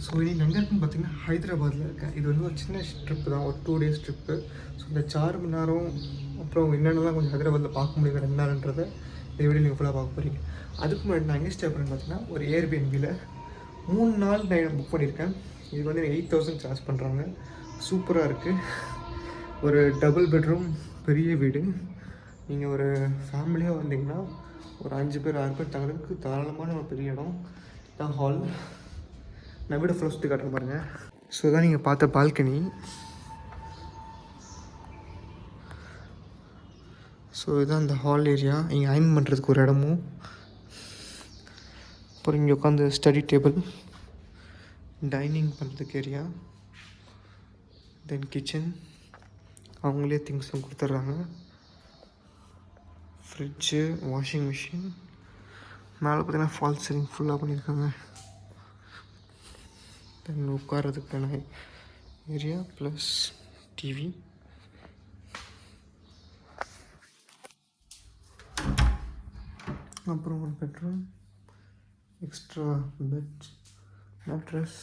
So இன்றைக்கி எங்கே இருக்குன்னு பார்த்தீங்கன்னா ஹைதராபாத்தில் இருக்கேன். இது வந்து ஒரு சின்ன ட்ரிப்பு தான், ஒரு 2 days ட்ரிப்பு. ஸோ இந்த 4 மணி நேரம் அப்புறம் என்னென்னலாம் கொஞ்சம் ஹைதராபாத்தில் பார்க்க முடியும் 2 நாள்ன்றதை இந்த வீடியோ நீங்கள் ஃபுல்லாக பார்க்க போகிறீங்க. அதுக்கு முன்னாடி நான் எங்கே ஸ்டே பண்ணேன்னு பார்த்தீங்கன்னா ஒரு ஏர்பிஎன்பியில் 3 நாள் நான் புக் பண்ணியிருக்கேன். இது வந்து 8,000 சார்ஜ் பண்ணுறாங்க. சூப்பராக இருக்குது. ஒரு டபுள் பெட்ரூம் பெரிய வீடு. நீங்கள் ஒரு ஃபேமிலியாக வந்தீங்கன்னா ஒரு 5 பேர் 6 பேர் தங்குறதுக்கு தாராளமான ஒரு பெரிய இடம் தான். ஹால் நான் வீடு ஃபுல்லாக சுற்றி காட்டுற பாருங்க. ஸோ தான் நீங்கள் பார்த்த பால்கனி. ஸோ இதுதான் இந்த ஹால் ஏரியா. இங்கே அயன் பண்ணுறதுக்கு ஒரு இடமும், அப்புறம் இங்கே உட்காந்து ஸ்டடி டேபிள், டைனிங் பண்ணுறதுக்கு ஏரியா, தென் கிச்சன் அவங்களே திங்ஸும் கொடுத்துட்றாங்க, ஃப்ரிட்ஜு, வாஷிங் மிஷின், மேலே பார்த்தீங்கன்னா ஃபால் சீலிங் ஃபுல்லாக பண்ணியிருக்காங்க. தென் உட்காரதுக்கான ஏரியா ப்ளஸ் டிவி. அப்புறம் ஒரு பெட்ரூம், எக்ஸ்ட்ரா பெட், மேட்ரஸ்,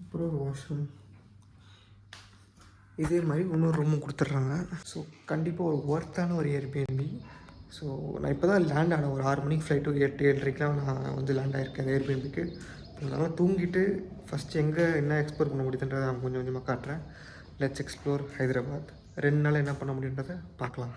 அப்புறம் ஒரு வாஷ்ரூம். இதே மாதிரி இன்னொரு ரூமும் கொடுத்துட்றாங்க. ஸோ கண்டிப்பாக ஒரு ஒர்த்தான ஒரு ஏர்பிஎன்பி. ஸோ நான் இப்போ தான் லேண்ட் ஆனேன். ஒரு 6 மணிக்கு ஃப்ளைட்டு 8-7:30க்கெலாம் நான் வந்து லேண்ட் ஆகிருக்கேன் அந்த ஏர்பிஎன்பிக்கு. நல்லா தூங்கிட்டு ஃபஸ்ட்டு எங்கே என்ன எக்ஸ்ப்ளோர் பண்ண முடியுதுன்றதை நான் கொஞ்சம் கொஞ்சமாக காட்டுறேன். Let's explore Hyderabad. 2 நாள் என்ன பண்ண முடியுன்றதை பார்க்கலாம்.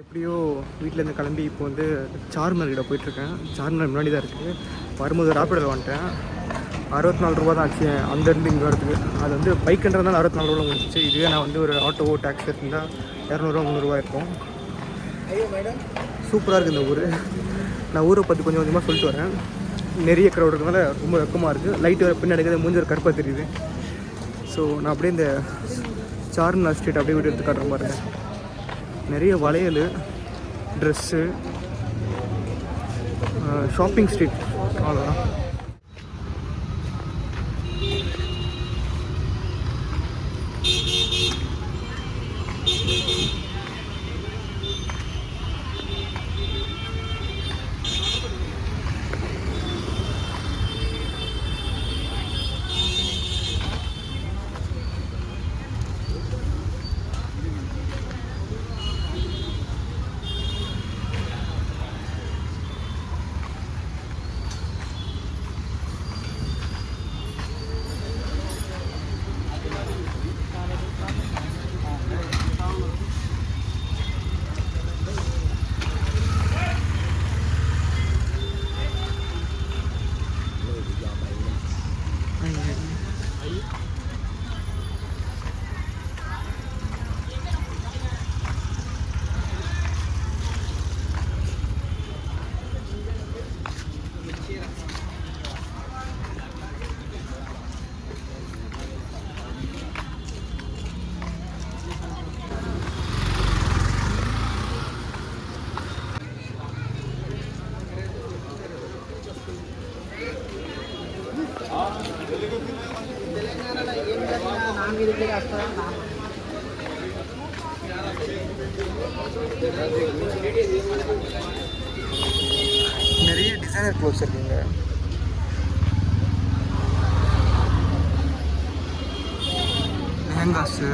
எப்படியோ வீட்டிலேருந்து கிளம்பி இப்போ வந்து சார்மினார் கிட்ட போயிட்டுருக்கேன். சார்மினார் முன்னாடி தான் இருக்குது. வரும்போது ராப்பிடில் வந்துட்டேன். 64 ரூபா தான் ஆச்சு அங்கேருந்து இங்கே வரதுக்கு. அது வந்து பைக்குன்றதுனால 64 ரூபா முடிஞ்சிச்சு. இதுவே நான் வந்து ஒரு ஆட்டோவோ டாக்ஸி இருந்தால் 200 300 இருக்கும். சூப்பராக இருக்குது இந்த ஊர். நான் ஊரை பற்றி கொஞ்சம் கொஞ்சமாக சொல்லிட்டு வரேன். நிறைய க்ரௌட் இருக்கிறதுனால ரொம்ப வெக்கமாக இருக்குது. லைட்டு வர பின்னாடி எடுக்கிறது மூஞ்சி ஒரு கருப்பாக தெரியுது. ஸோ நான் அப்படியே இந்த சார்மினார் ஸ்ட்ரீட் அப்படியே வீட்டு எடுத்து காட்டுற பாருங்க. நிறைய வளையல், ட்ரெஸ்ஸு, ஷாப்பிங் ஸ்ட்ரீட், அவ்வளோதான். நிறைய டிசைனர் க்ளோத்ஸ் இருக்குங்க. லெஹங்காஸு,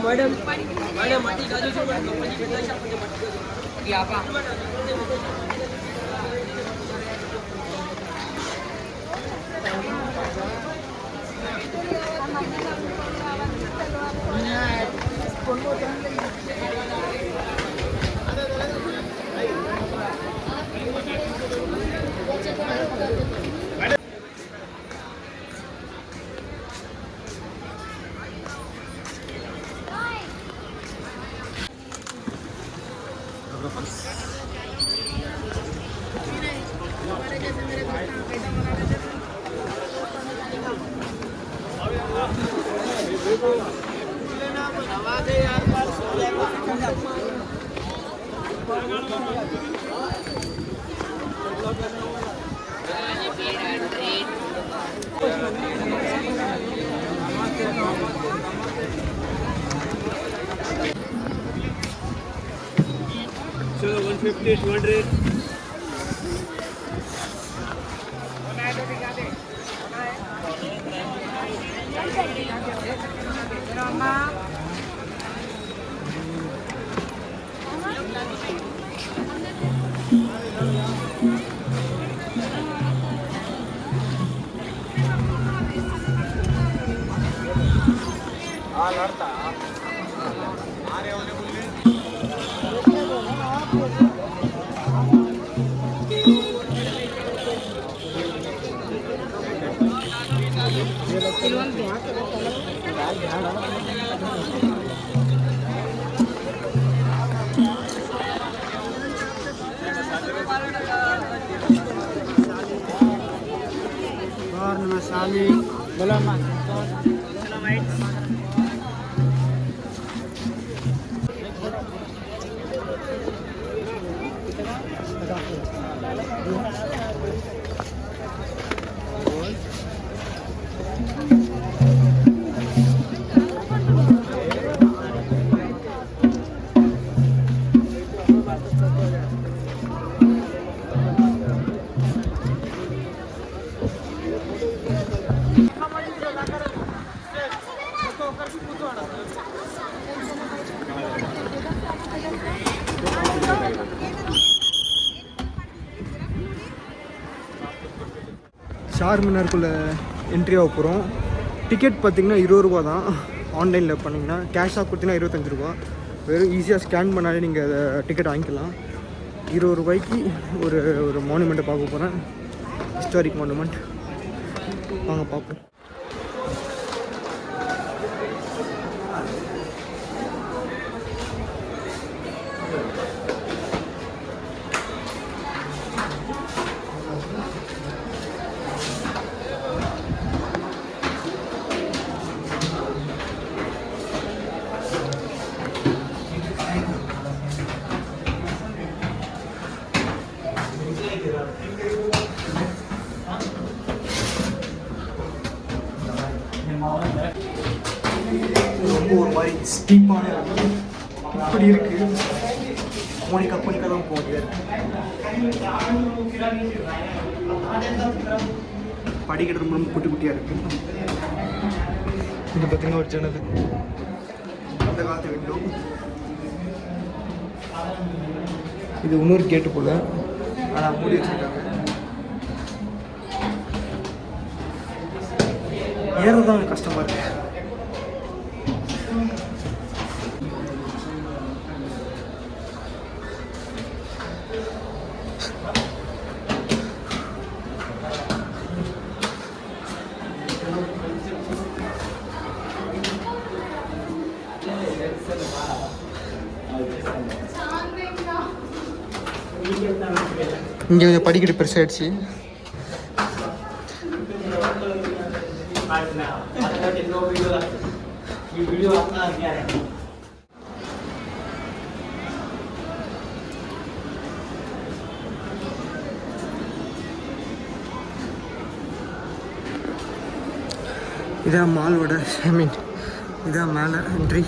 मैडम मैडम माटी काजू से कंपनी भेटला शा म्हणजे माटी की आपा चलो 150 200 साली बोला मा சார்மினாருக்குள்ளே என்ட்ரி ஆக போகிறோம். டிக்கெட் பார்த்திங்கன்னா 20 ரூபா தான். ஆன்லைனில் பண்ணிங்கன்னா கேஷாக கொடுத்தீங்கன்னா 25 ரூபா. வெறும் ஈஸியாக ஸ்கேன் பண்ணாலே நீங்கள் அதை டிக்கெட் வாங்கிக்கலாம். 20 ரூபாய்க்கு ஒரு மானுமெண்ட்டை பார்க்க போகிறேன். Historic monument. வாங்க பார்ப்போம். ரொம்ப ஒரு மாதிரி ஸ்டீப்பான இப்படி இருக்குது. கோணிக்கா தான் போகுது. படிக்கட்டு ரொம்ப குட்டி குட்டியாக இருக்குது. இது பார்த்திங்கன்னா ஒரு ஜன்னல், அந்த காலத்து விண்டோ. இது இன்னொரு கேட்டு போல், ஆனால் மூடி வச்சுருக்காங்க. ஏறது தான் எனக்கு கஷ்டமாக இருக்குது. இங்கே கொஞ்சம் படிக்கட்டு பெருசாகிடுச்சு. இதான் மாலோட இதான் மேலே என்ட்ரி.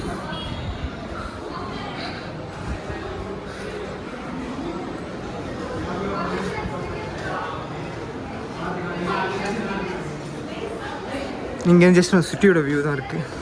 இங்கே ஜஸ்ட் ஒரு சிட்டியோட வியூ தான் இருக்குது.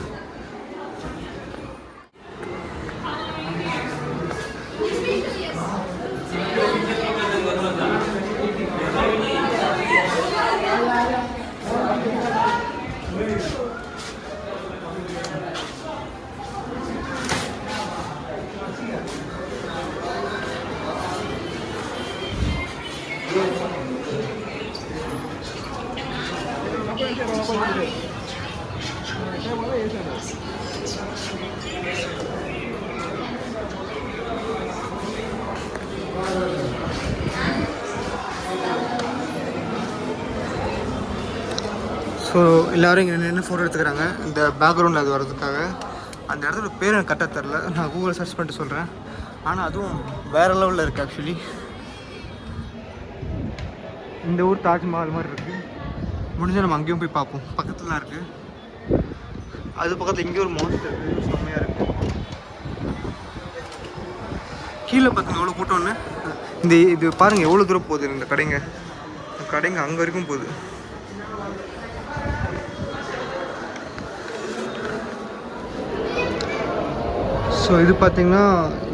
ஸோ எல்லோரும் இங்கே நின்று ஃபோட்டோ எடுத்துக்கிறாங்க இந்த பேக்ரவுண்டில் அது வர்றதுக்காக. அந்த இடத்துல பேர் எனக்கு கரெக்டாக தெரில, நான் கூகுள் சர்ச் பண்ணிட்டு சொல்கிறேன். ஆனால் அதுவும் வேறு லெவலில் இருக்குது ஆக்சுவலி. இந்த ஊர் தாஜ்மஹால் மாதிரி இருக்குது. முடிஞ்சால் நம்ம அங்கேயும் போய் பார்ப்போம், பக்கத்தில் தான் இருக்குது. அது பக்கத்தில் இங்கே ஒரு மாஸ்டர் இருக்குது, செம்மையாக இருக்குது. கீழே பார்த்துங்க எவ்வளோ கூட்டம்னு. இது பாருங்கள் எவ்வளோ தூரம் போகுது இந்த கடைங்க அங்கே வரைக்கும் போகுது. ஸோ இது பார்த்திங்கன்னா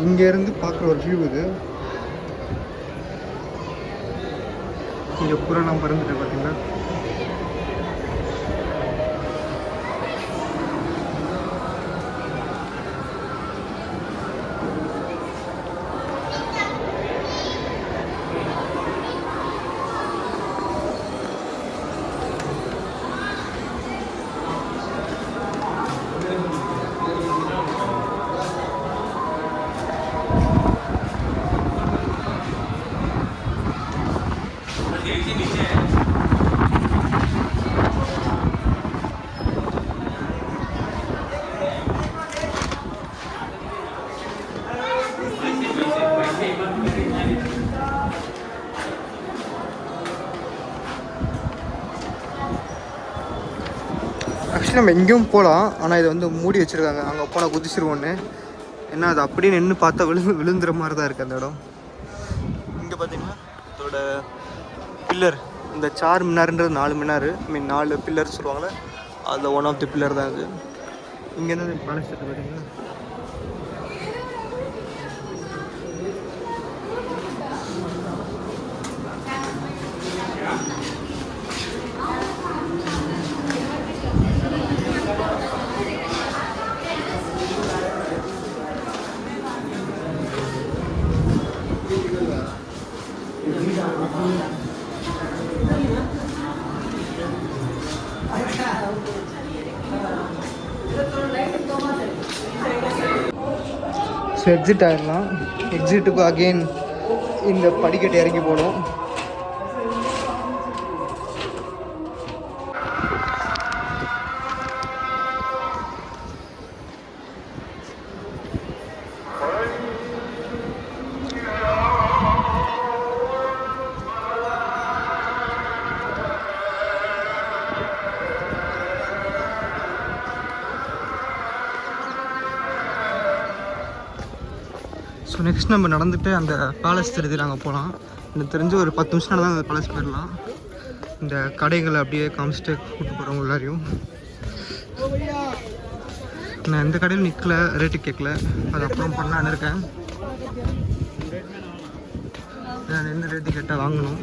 இங்கேருந்து பார்க்குற ஒரு வியூ. இது இங்கே பூரா நான் பறந்துட்டேன் பார்த்தீங்கன்னா. ஆக்சுவலி நம்ம எங்கேயும் போகலாம், ஆனால் இதை வந்து மூடி வச்சுருக்காங்க. அங்கே போனால் குதிச்சிருவோன்னு. ஏன்னா அது அப்படியே நின்று பார்த்தா விழுந்துற மாதிரி தான் இருக்குது அந்த இடம். இங்கே பார்த்தீங்கன்னா இதோட பில்லர், இந்த 4 மினார்ன்றது 4 மினார், 4 பில்லர் சொல்லுவாங்களே, அதில் ஒன் ஆஃப் தி பில்லர் தான் அது. இங்கேருந்து பேலஸ் செட்டு பார்த்தீங்கன்னா ஸோ எக்ஸிட் ஆகிடலாம். எக்ஸிட்டுக்கு அகெயின் இந்த படிக்கட்டு இறங்கி போகணும். ஸோ நெக்ஸ்ட் நம்ம நடந்துட்டு அந்த பேலஸ் தெரிஞ்சு நாங்கள் போகலாம். எனக்கு தெரிஞ்சு ஒரு 10 நிமிஷம் நடந்தால் அந்த பேலஸ் போயிடலாம். இந்த கடைகளை அப்படியே காமிச்சிட்டு கூப்பிட்டு போகிறவங்க எல்லாரையும். நான் எந்த கடையில் நிற்கல, ரேட்டு கேட்கல, அது அப்புறம் பண்ணலான்னு இருக்கேன். நான் எந்த ரேட்டு கேட்டால் வாங்கணும்.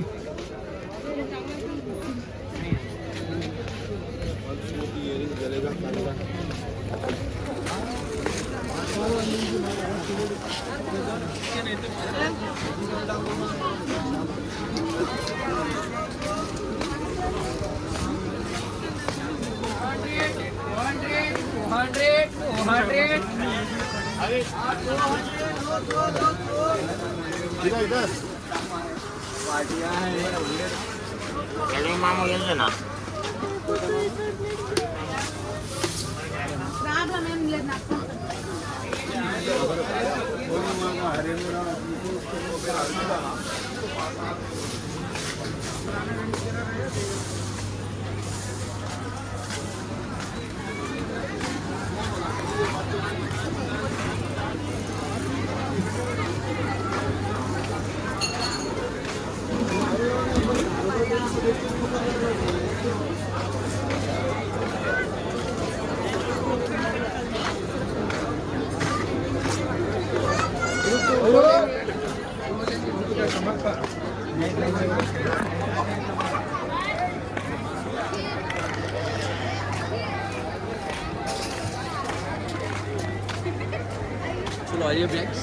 चलो आइए ब्लैक्स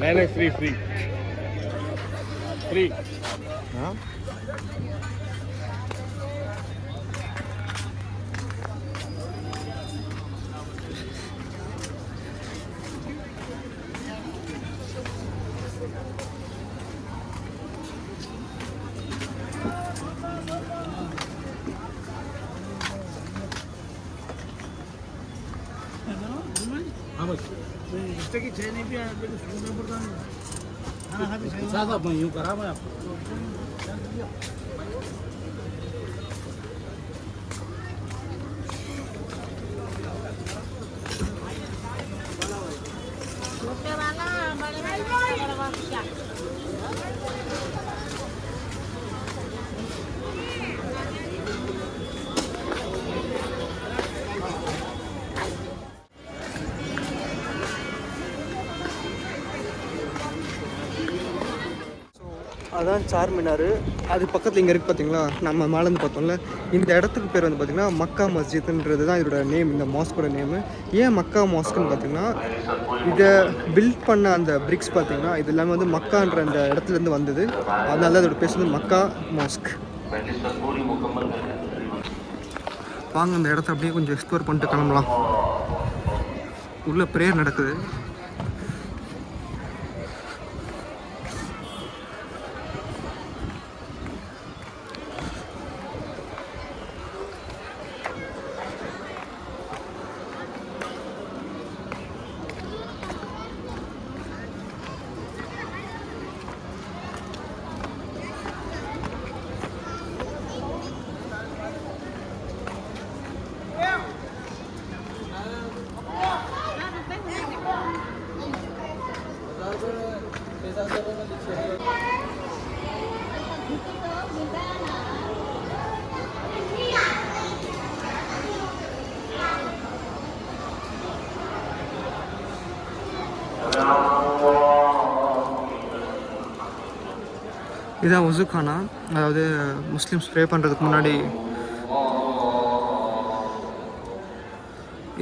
नहीं फ्री फ्री फ्री हाँ यूँ करा मैं आपको அதான் சார் மினார். அது பக்கத்தில் இங்கே இருக்குது பார்த்தீங்களா, நம்ம மேலேருந்து பார்த்தோம்ல. இந்த இடத்துக்கு பேர் வந்து பார்த்திங்கன்னா மக்கா மஸ்ஜித்ன்றது தான் இதோட நேம், இந்த மாஸ்கோட நேமு. ஏன் மக்கா மாஸ்க்குன்னு பார்த்திங்கன்னா, இதை பில்ட் பண்ண அந்த பிரிக்ஸ் பார்த்திங்கன்னா இது எல்லாமே வந்து மக்கான்ற அந்த இடத்துலேருந்து வந்தது. அதனால தான் இதோட பேர் வந்து மக்கா மாஸ்க். வாங்க அந்த இடத்த அப்படியே கொஞ்சம் எக்ஸ்ப்ளோர் பண்ணிட்டு கிளம்பலாம். உள்ள ப்ரேயர் நடக்குது. இதான் உசுக்கானா, அதாவது முஸ்லீம்ஸ் ப்ரே பண்ணுறதுக்கு முன்னாடி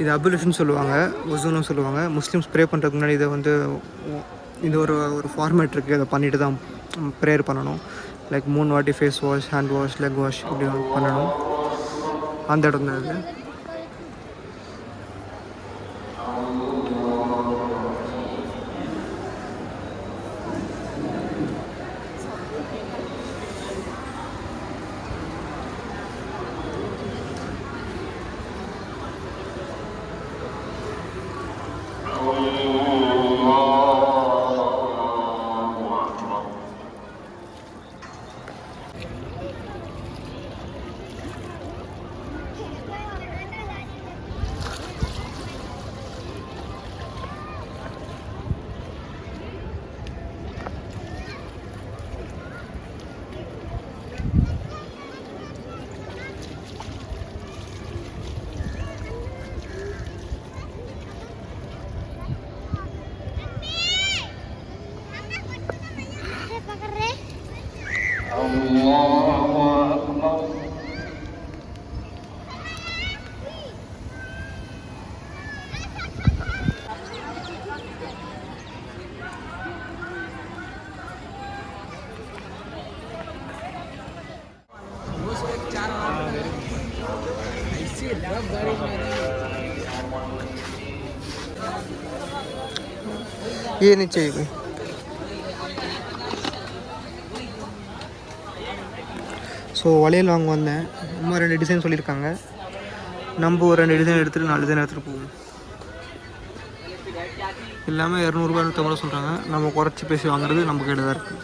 இது அபுலேஷன் சொல்லுவாங்க, உசுன்னு சொல்லுவாங்க. முஸ்லீம்ஸ் ப்ரே பண்ணுறதுக்கு முன்னாடி இதை வந்து இது ஒரு ஃபார்மேட் இருக்குது, அதை பண்ணிட்டு தான் ப்ரேயர் பண்ணணும். லைக் 3 வாட்டி face wash, hand wash, leg wash இப்படி பண்ணணும். அந்த இடம் தான் இது. ये नहीं चाहिए कोई। ஸோ வளையல் வாங்க வந்தேன். அம்மா 2 டிசைன் சொல்லியிருக்காங்க. நம்ம ஒரு 2 டிசைன் எடுத்துகிட்டு 4 டிசைன் எடுத்துகிட்டு போவோம். எல்லாமே 200 150 சொல்கிறாங்க. நம்ம குறைச்சி பேசி வாங்குறது நம்ம கையில் தான் இருக்குது.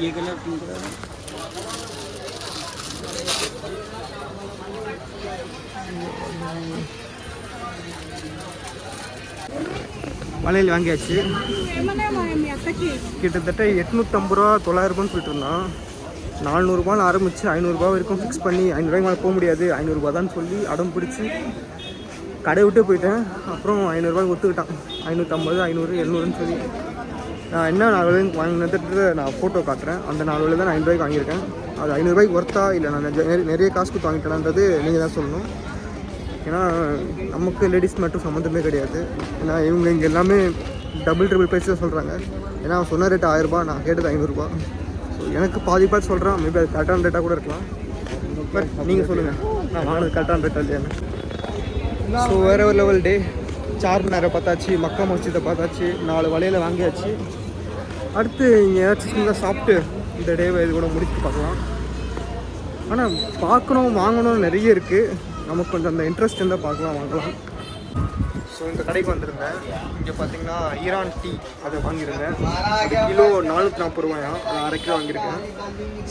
ये कलर पिंक कलर வளையல் வாங்கியாச்சு. கிட்டத்தட்ட 850 ரூபா 900 ரூபான்னு சொல்லிட்டு இருந்தான். 400 ரூபான்னு ஆரம்பித்து 500 ரூபா வரைக்கும் ஃபிக்ஸ் பண்ணி 500 ரூபாய்க்கு மேலே போக முடியாது, 500 ரூபா தான் சொல்லி அடம் பிடிச்சி கடை விட்டு போயிட்டேன். அப்புறம் 500 ரூபாய்க்கு ஒத்துக்கிட்டான். 550 500 700ன்னு சொல்லி நான் என்ன 4 ரூபாய்க்கு வாங்கினது நான் ஃபோட்டோ காட்டுறேன். அந்த 4 ரூபாய் தான் நான் 500 ரூபாய்க்கு வாங்கியிருக்கேன். அது 500 ரூபாய்க்கு ஒர்த்தா இல்லை நான் நிறைய காசு கொடுத்து வாங்கிட்டேன்ன்றது நீங்கள் தான் சொல்லணும். ஏன்னா நமக்கு லேடிஸ் மட்டும் சம்மந்தமே கிடையாது. ஏன்னா இவங்க இங்கே எல்லாமே டபுள் ட்ரிபிள் ப்ரைஸ் தான் சொல்கிறாங்க. ஏன்னா அவன் சொன்ன ரேட்டு 1000 ரூபா, நான் கேட்டது 500 ரூபா. ஸோ எனக்கு பாதி பார்த்து சொல்கிறான். மேபி அது கரெக்டான ரேட்டாக கூட இருக்கலாம். பட் நீங்கள் சொல்லுங்கள், நான் வாங்கினது கரெக்டான ரேட்டாக இல்லையான்னு. ஸோ வேறு ஒரு லெவல் டே. சார்மினாரை பார்த்தாச்சு, மக்கா மஸ்ஜிதை பார்த்தாச்சு, 4 வளையலை வாங்கியாச்சு. அடுத்து இங்கே ஏதாச்சும் சின்னதாக சாப்பிட்டு இந்த டேவை இது கூட முடிச்சு பார்க்கலாம். ஆனால் பார்க்கணும் வாங்கணும் நிறைய இருக்குது. நமக்கு கொஞ்சம் அந்த இன்ட்ரெஸ்ட் இருந்தால் பார்க்கலாம், வாங்கலாம். ஸோ இந்த கடைக்கு வந்திருந்தேன். இங்கே பார்த்தீங்கன்னா ஈரான் டீ அதை வாங்கியிருந்தேன். அது கிலோ 440 ரூபாயா, அது 1/2 கிலோ வாங்கியிருக்கேன்.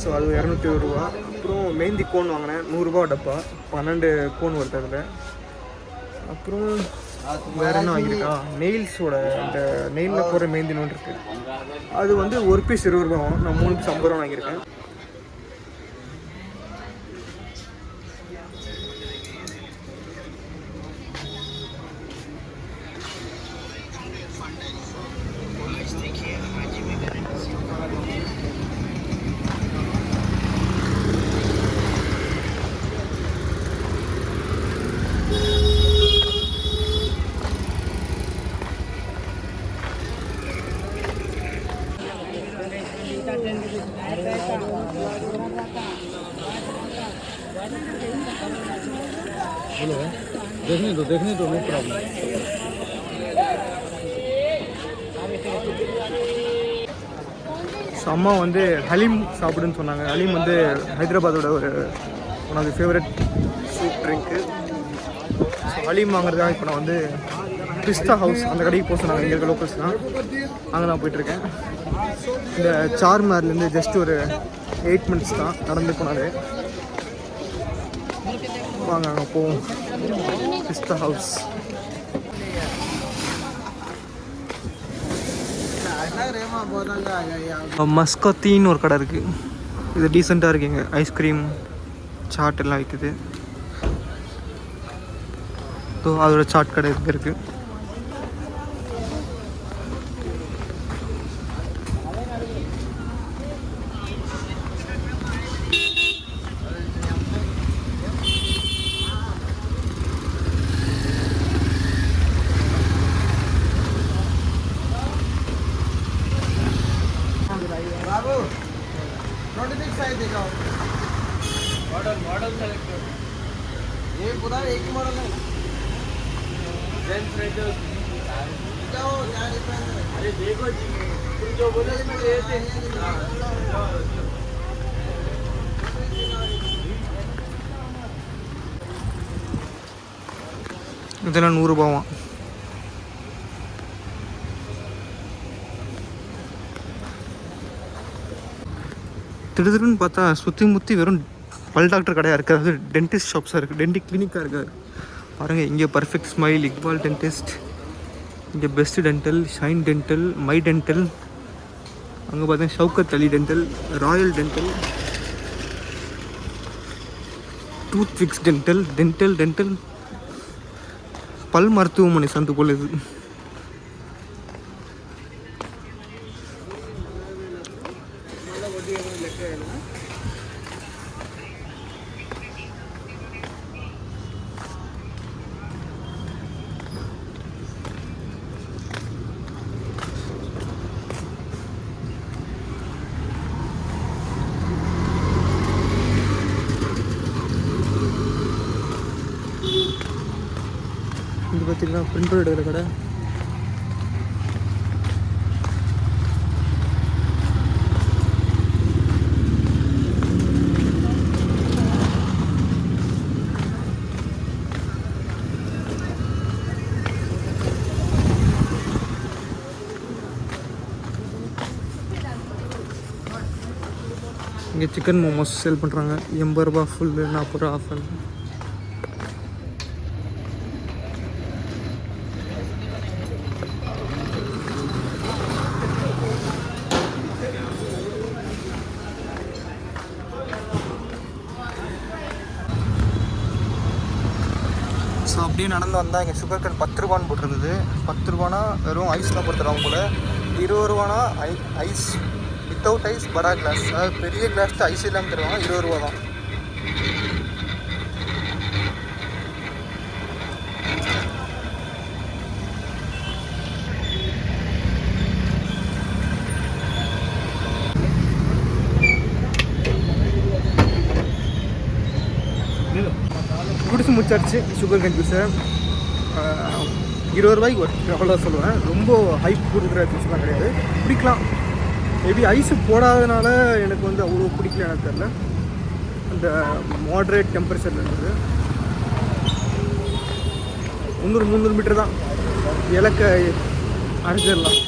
ஸோ அது 220 ரூபா. அப்புறம் மெஹந்தி கோன் வாங்கினேன், 100 ரூபா டப்பா, 12 கோன் வருது அதில். அப்புறம் வேறு என்ன வாங்கியிருக்கா, நெயில்ஸோட அந்த நெயிலில் போகிற மெஹந்தி நோன் இருக்குது. அது வந்து ஒரு பீஸ் 20 ரூபா, நான் 3 பீஸ் 50 ரூபா வாங்கியிருக்கேன். देखने दो नो प्रॉब्लम. ஸோ அம்மா வந்து ஹலீம் சாப்பிடுன்னு சொன்னாங்க. ஹலீம் வந்து ஹைதராபாத்தோட ஒரு one of the favourite soup drink. So haleem வாங்குறதுக்காக இப்போ நான் வந்து பிஸ்தா ஹவுஸ் அந்த கடைக்கு போக சொன்னாங்க. இங்கே இருக்க லோக்கல்ஸ் தான், அங்கே நான் போயிட்டுருக்கேன். இந்த சார்மினார்லேருந்து ஜஸ்ட் ஒரு 8 மினிட்ஸ் தான் நடந்து போனாரு. வாங்க அங்கே போவோம். பிஸ்தா ஹவுஸ். மஸ்கத்தின்னு ஒரு கடை இருக்குது. இது டீசெண்டாக இருக்குங்க. ஐஸ்கிரீம் சாட் எல்லாம் விற்குது. ஸோ அதோட சாட் கடை இங்கே இருக்குது. मॉडल सेलेक्ट करो. ये पूरा एक ही मॉडल है. जेंट्स रहते हो जाओ क्या डिफरेंस है. अरे देखो जी तुम जो बोले मैं लेते. இதெல்லாம் 100 ரூபாவாம். திடீர்னு பார்த்தா சுற்றி முற்றி வெறும் பல் டாக்டர் கடையாக இருக்குது. அதாவது டென்டிஸ்ட் ஷாப்ஸாக இருக்குது, டென்டிக் கிளினிக்காக இருக்குது. பாருங்கள், இங்கே பர்ஃபெக்ட் ஸ்மைல், இக்பால் டென்டிஸ்ட், இங்கே best dental, shine dental, my dental, அங்கே பார்த்தீங்கன்னா Shaukat Ali dental, royal dental, tooth fix dental, dental பல் மருத்துவமனை சந்து போல் இது. இது பார்த்திங்கன்னா பிரிண்ட் அவுட் எடுக்கிற கடை. இங்கே சிக்கன் மோமோஸ் சேல் பண்ணுறாங்க. 80 ரூபா ஃபுல்லு, 40 ரூபா ஆஃபர். ஸோ அப்படியே நடந்து வந்தால் இங்கே சுகர் கேன் 10 ரூபான்னு போட்டிருந்தது. 10 ரூபானா வெறும் ஐஸ்லாம் கொடுத்துருவாங்க போல். 20 ரூபானா ஐஸ் வித்தவுட் ஐஸ் படா கிளாஸ், அதாவது பெரிய கிளாஸ்ட்டு ஐஸ் இல்லாமல் தருவாங்க. 20 ரூபா தான். குடிச்சு முடிச்சாச்சு சுகர் கேன் ஜூஸை. 20 ரூபாய்க்கு ஒரு அவ்வளோ சொல்லுவேன். ரொம்ப ஹைப் கொடுக்குற ஜூஸ்லாம் கிடையாது, குடிக்கலாம். மேபி ஐஸு போடாதனால எனக்கு வந்து அவ்வளோ பிடிக்கல, எனக்கு தெரியல. அந்த மாட்ரேட் டெம்பரேச்சரில் இருந்தது. 300 மீட்டர் தான், இலக்க அரைச்சிடலாம்.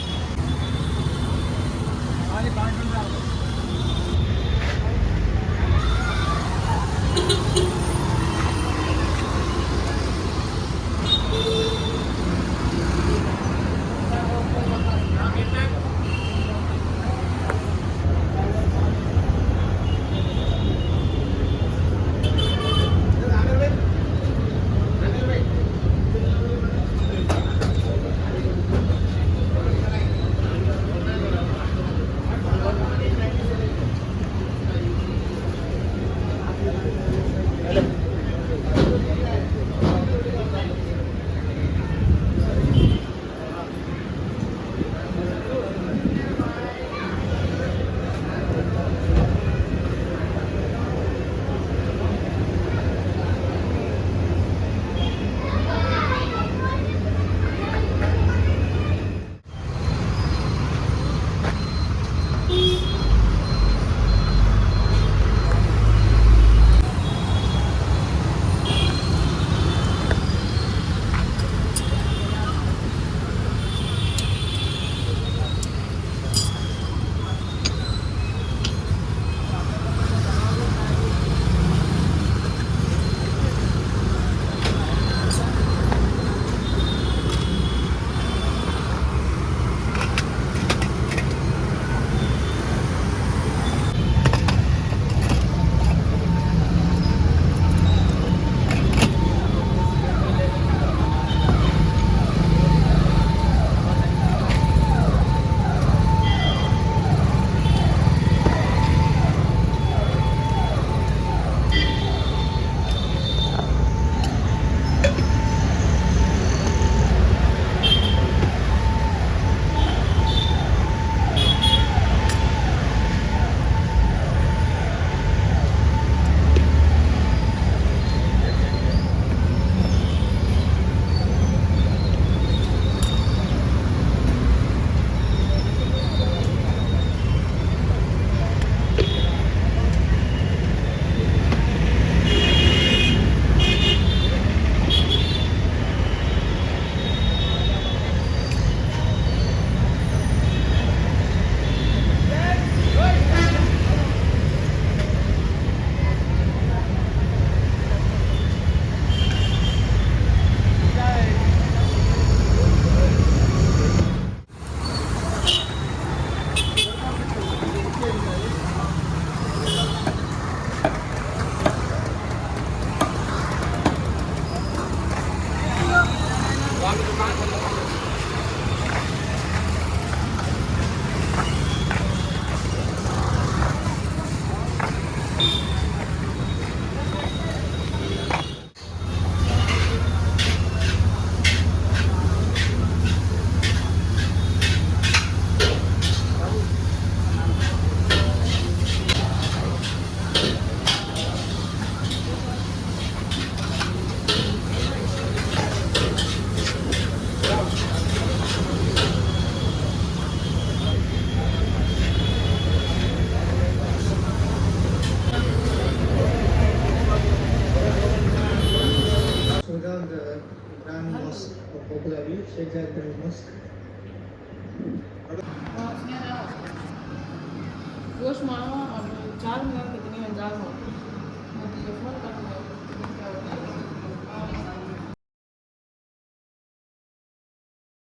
Opala Beach, exactly mosque. गोश मावा अब 4 मिनट कितने 1000 हो मतलब ये फोन कर